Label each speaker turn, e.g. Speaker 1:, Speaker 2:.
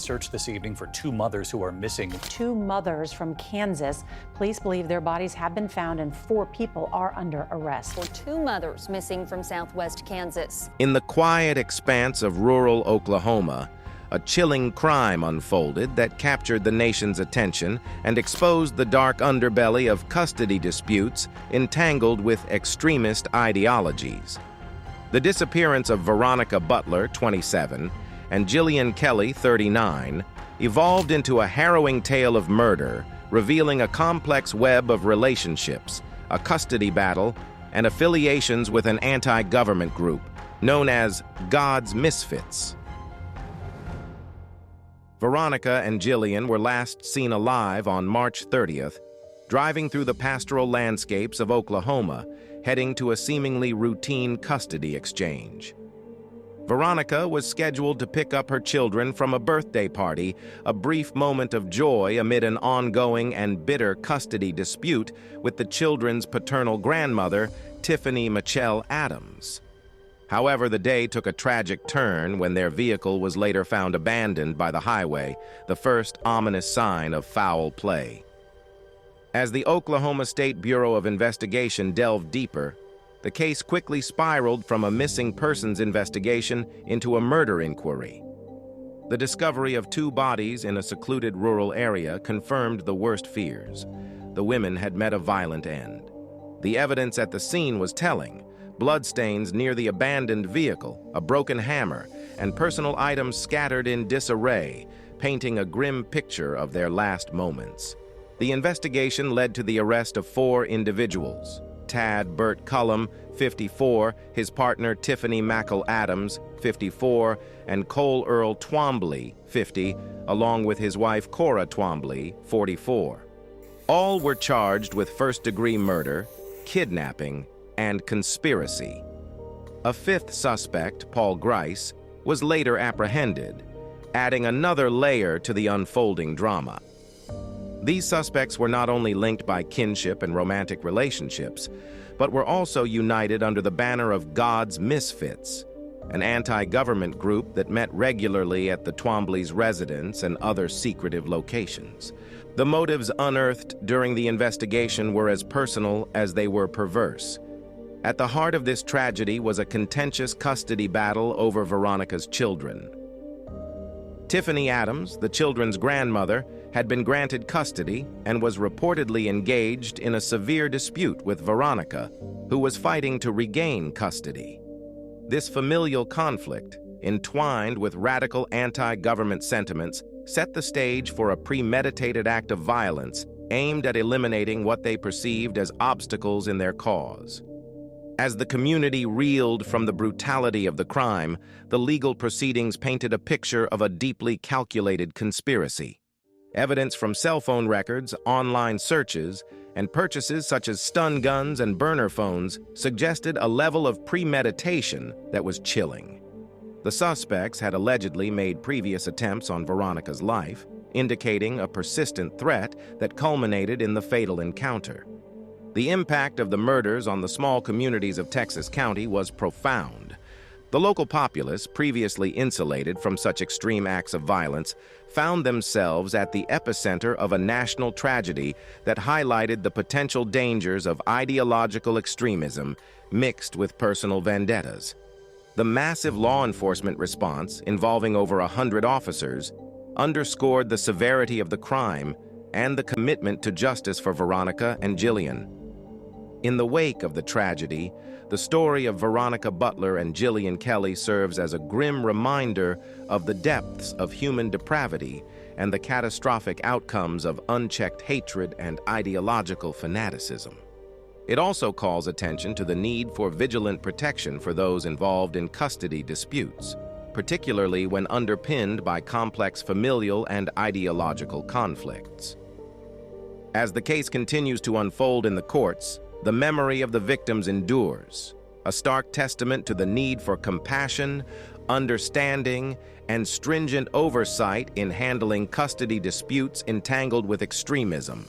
Speaker 1: search this evening for two mothers who are missing.
Speaker 2: Two mothers from Kansas. Police believe their bodies have been found and 4 people are under arrest.
Speaker 3: For 2 mothers missing from southwest Kansas.
Speaker 4: In the quiet expanse of rural Oklahoma, a chilling crime unfolded that captured the nation's attention and exposed the dark underbelly of custody disputes entangled with extremist ideologies. The disappearance of Veronica Butler, 27, and Jilian Kelley, 39, evolved into a harrowing tale of murder, revealing a complex web of relationships, a custody battle, and affiliations with an anti-government group known as God's Misfits. Veronica and Jilian were last seen alive on March 30th, driving through the pastoral landscapes of Oklahoma, heading to a seemingly routine custody exchange. Veronica was scheduled to pick up her children from a birthday party, a brief moment of joy amid an ongoing and bitter custody dispute with the children's paternal grandmother, Tifany Adams. However, the day took a tragic turn when their vehicle was later found abandoned by the highway, the first ominous sign of foul play. As the Oklahoma State Bureau of Investigation delved deeper, the case quickly spiraled from a missing persons investigation into a murder inquiry. The discovery of 2 bodies in a secluded rural area confirmed the worst fears. The women had met a violent end. The evidence at the scene was telling. Bloodstains near the abandoned vehicle, a broken hammer, and personal items scattered in disarray, painting a grim picture of their last moments. The investigation led to the arrest of 4 individuals: Tad Burt Cullum, 54, his partner Tifany Adams, 54, and Cole Earl Twombly, 50, along with his wife Cora Twombly, 44. All were charged with first-degree murder, kidnapping, and conspiracy. A 5th suspect, Paul Grice, was later apprehended, adding another layer to the unfolding drama. These suspects were not only linked by kinship and romantic relationships, but were also united under the banner of God's Misfits, an anti-government group that met regularly at the Twombly's residence and other secretive locations. The motives unearthed during the investigation were as personal as they were perverse. At the heart of this tragedy was a contentious custody battle over Veronica's children. Tifany Adams, the children's grandmother, had been granted custody and was reportedly engaged in a severe dispute with Veronica, who was fighting to regain custody. This familial conflict, entwined with radical anti-government sentiments, set the stage for a premeditated act of violence aimed at eliminating what they perceived as obstacles in their cause. As the community reeled from the brutality of the crime, the legal proceedings painted a picture of a deeply calculated conspiracy. Evidence from cell phone records, online searches, and purchases such as stun guns and burner phones suggested a level of premeditation that was chilling. The suspects had allegedly made previous attempts on Veronica's life, indicating a persistent threat that culminated in the fatal encounter. The impact of the murders on the small communities of Texas County was profound. The local populace, previously insulated from such extreme acts of violence, found themselves at the epicenter of a national tragedy that highlighted the potential dangers of ideological extremism mixed with personal vendettas. The massive law enforcement response, involving over 100 officers, underscored the severity of the crime and the commitment to justice for Veronica and Jilian. In the wake of the tragedy, the story of Veronica Butler and Jilian Kelley serves as a grim reminder of the depths of human depravity and the catastrophic outcomes of unchecked hatred and ideological fanaticism. It also calls attention to the need for vigilant protection for those involved in custody disputes, particularly when underpinned by complex familial and ideological conflicts. As the case continues to unfold in the courts, the memory of the victims endures, a stark testament to the need for compassion, understanding, and stringent oversight in handling custody disputes entangled with extremism.